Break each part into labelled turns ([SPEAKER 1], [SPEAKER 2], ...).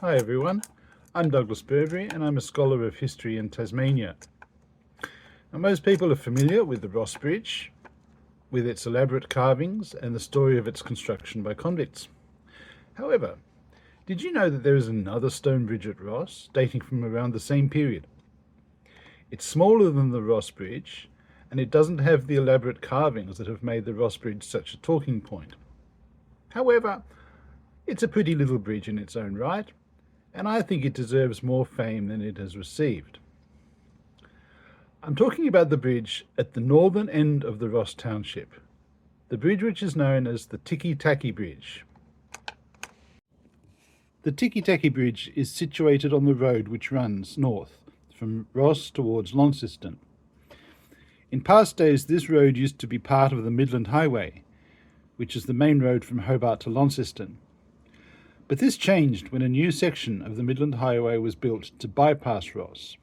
[SPEAKER 1] Hi everyone, I'm Douglas Burberry and I'm a scholar of history in Tasmania. Now, most people are familiar with the Ross Bridge, with its elaborate carvings and the story of its construction by convicts. However, did you know that there is another stone bridge at Ross, dating from around the same period? It's smaller than the Ross Bridge, and it doesn't have the elaborate carvings that have made the Ross Bridge such a talking point. However, it's a pretty little bridge in its own right, and I think it deserves more fame than it has received. I'm talking about the bridge at the northern end of the Ross Township, the bridge which is known as the Ticky Tacky Bridge. The Ticky Tacky Bridge is situated on the road which runs north from Ross towards Launceston. In past days, this road used to be part of the Midland Highway, which is the main road from Hobart to Launceston. But this changed when a new section of the Midland Highway was built to bypass Ross.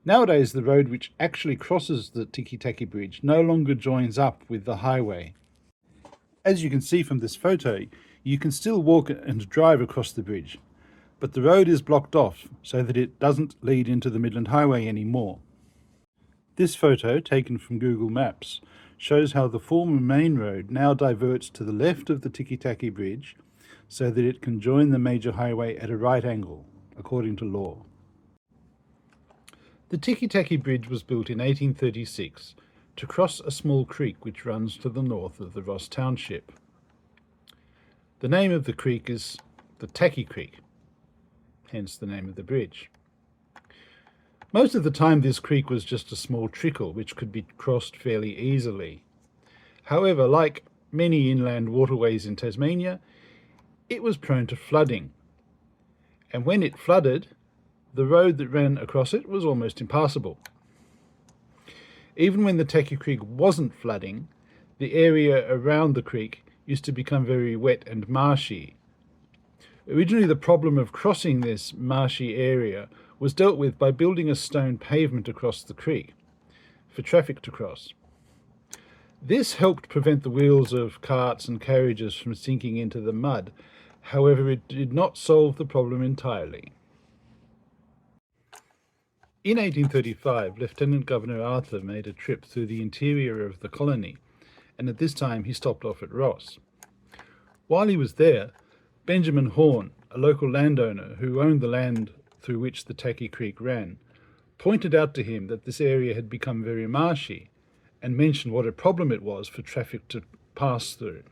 [SPEAKER 1] Nowadays, the road which actually crosses the Ticky Tacky Bridge no longer joins up with the highway. As you can see from this photo, you can still walk and drive across the bridge, but the road is blocked off so that it doesn't lead into the Midland Highway anymore. This photo, taken from Google Maps, shows how the former main road now diverts to the left of the Ticky Tacky Bridge so that it can join the major highway at a right angle, according to law. The Ticky Tacky Bridge was built in 1836 to cross a small creek which runs to the north of the Ross Township. The name of the creek is the Tacky Creek, hence the name of the bridge. Most of the time this creek was just a small trickle which could be crossed fairly easily. However, like many inland waterways in Tasmania, it was prone to flooding, and when it flooded, the road that ran across it was almost impassable. Even when the Tacky Creek wasn't flooding, the area around the creek used to become very wet and marshy. Originally, the problem of crossing this marshy area was dealt with by building a stone pavement across the creek for traffic to cross. This helped prevent the wheels of carts and carriages from sinking into the mud. However, it did not solve the problem entirely. In 1835, Lieutenant Governor Arthur made a trip through the interior of the colony, and at this time he stopped off at Ross. While he was there, Benjamin Horne, a local landowner who owned the land through which the Tacky Creek ran, pointed out to him that this area had become very marshy and mentioned what a problem it was for traffic to pass through.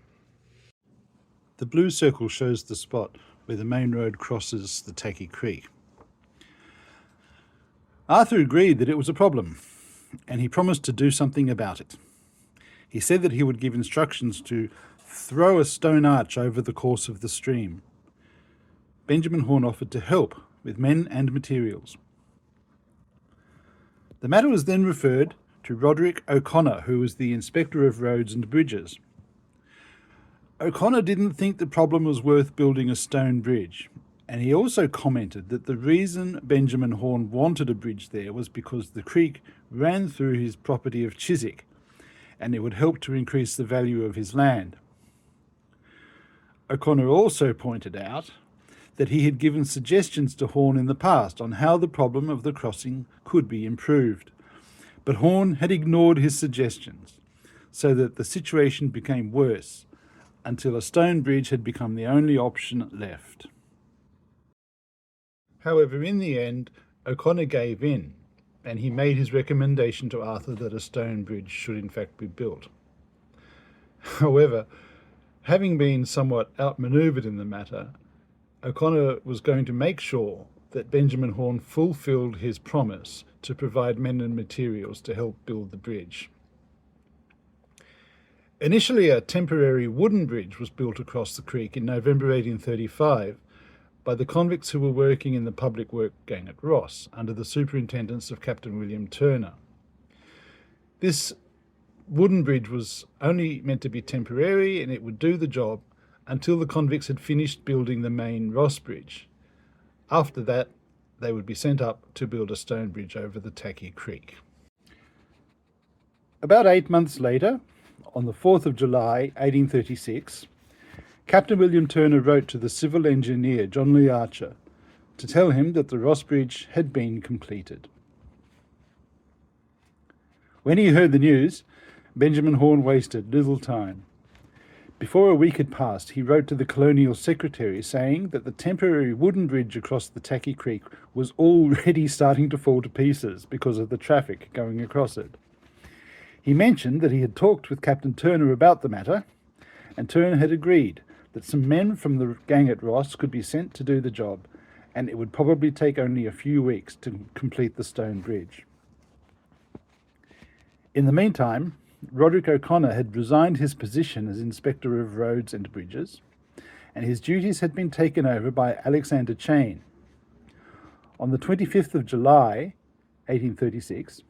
[SPEAKER 1] The blue circle shows the spot where the main road crosses the Tacky Creek. Arthur agreed that it was a problem, and he promised to do something about it. He said that he would give instructions to throw a stone arch over the course of the stream. Benjamin Horne offered to help with men and materials. The matter was then referred to Roderick O'Connor, who was the Inspector of Roads and Bridges. O'Connor didn't think the problem was worth building a stone bridge, and he also commented that the reason Benjamin Horne wanted a bridge there was because the creek ran through his property of Chiswick, and it would help to increase the value of his land. O'Connor also pointed out that he had given suggestions to Horne in the past on how the problem of the crossing could be improved, but Horne had ignored his suggestions, so that the situation became worse, until a stone bridge had become the only option left. However, in the end, O'Connor gave in, and he made his recommendation to Arthur that a stone bridge should in fact be built. However, having been somewhat outmanoeuvred in the matter, O'Connor was going to make sure that Benjamin Horne fulfilled his promise to provide men and materials to help build the bridge. Initially, a temporary wooden bridge was built across the creek in November 1835 by the convicts who were working in the public work gang at Ross under the superintendence of Captain William Turner. This wooden bridge was only meant to be temporary, and it would do the job until the convicts had finished building the main Ross Bridge. After that, they would be sent up to build a stone bridge over the Tacky Creek. About 8 months later, on the 4th of July 1836, Captain William Turner wrote to the civil engineer John Lee Archer to tell him that the Ross Bridge had been completed. When he heard the news, Benjamin Horne wasted little time. Before a week had passed, he wrote to the Colonial Secretary saying that the temporary wooden bridge across the Tacky Creek was already starting to fall to pieces because of the traffic going across it. He mentioned that he had talked with Captain Turner about the matter, and Turner had agreed that some men from the gang at Ross could be sent to do the job, and it would probably take only a few weeks to complete the stone bridge. In the meantime, Roderick O'Connor had resigned his position as Inspector of Roads and Bridges, and his duties had been taken over by Alexander Chain. On the 25th of July, 1836,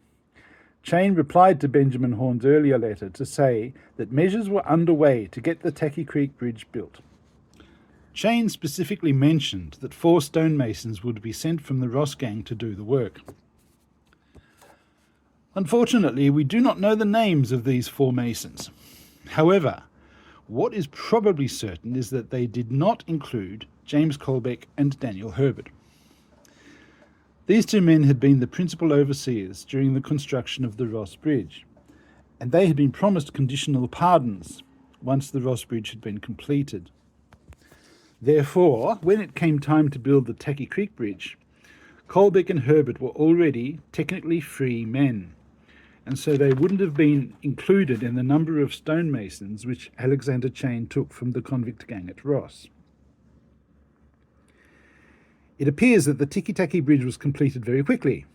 [SPEAKER 1] Chain replied to Benjamin Horne's earlier letter to say that measures were underway to get the Tacky Creek Bridge built. Chain specifically mentioned that 4 stonemasons would be sent from the Ross gang to do the work. Unfortunately, we do not know the names of these 4 masons. However, what is probably certain is that they did not include James Colbeck and Daniel Herbert. These 2 men had been the principal overseers during the construction of the Ross Bridge, and they had been promised conditional pardons once the Ross Bridge had been completed. Therefore, when it came time to build the Tacky Creek Bridge, Colbeck and Herbert were already technically free men, and so they wouldn't have been included in the number of stonemasons which Alexander Chain took from the convict gang at Ross. It appears that the Ticky Tacky Bridge was completed very quickly,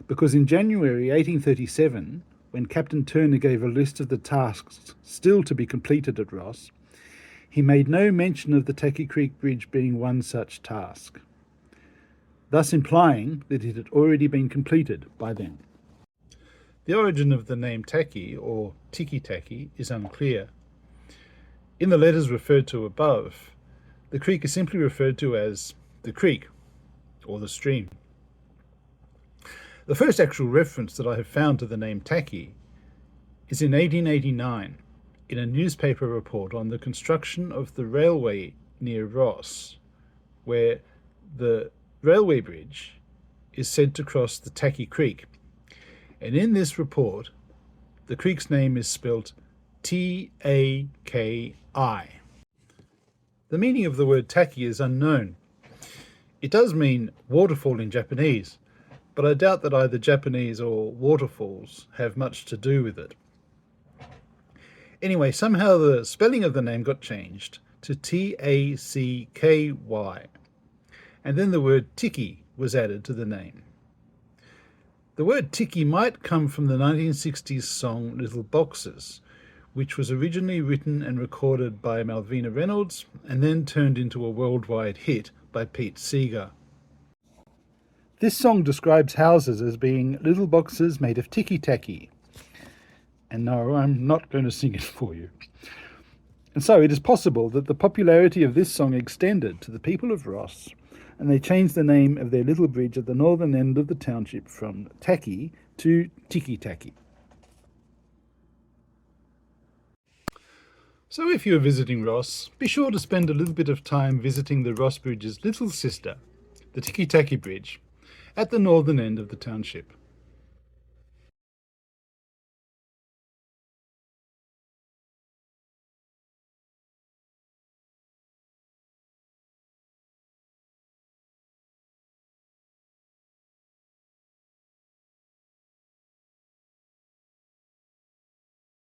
[SPEAKER 1] because in January 1837, when Captain Turner gave a list of the tasks still to be completed at Ross, he made no mention of the Tacky Creek Bridge being one such task, thus implying that it had already been completed by then. The origin of the name Tacky, or Ticky Tacky, is unclear. In the letters referred to above, the creek is simply referred to as the creek, or the stream. The first actual reference that I have found to the name Tacky is in 1889, in a newspaper report on the construction of the railway near Ross, where the railway bridge is said to cross the Tacky Creek. And in this report, the creek's name is spelt T-A-K-I. The meaning of the word Tacky is unknown. It does mean waterfall in Japanese, but I doubt that either Japanese or waterfalls have much to do with it. Anyway, somehow the spelling of the name got changed to T-A-C-K-Y, and then the word Ticky was added to the name. The word Ticky might come from the 1960s song Little Boxes, which was originally written and recorded by Malvina Reynolds and then turned into a worldwide hit by Pete Seeger. This song describes houses as being little boxes made of ticky-tacky. And no, I'm not going to sing it for you. And so it is possible that the popularity of this song extended to the people of Ross, and they changed the name of their little bridge at the northern end of the township from Tacky to Ticky Tacky. So if you're visiting Ross, be sure to spend a little bit of time visiting the Ross Bridge's little sister, the Ticky Tacky Bridge, at the northern end of the township.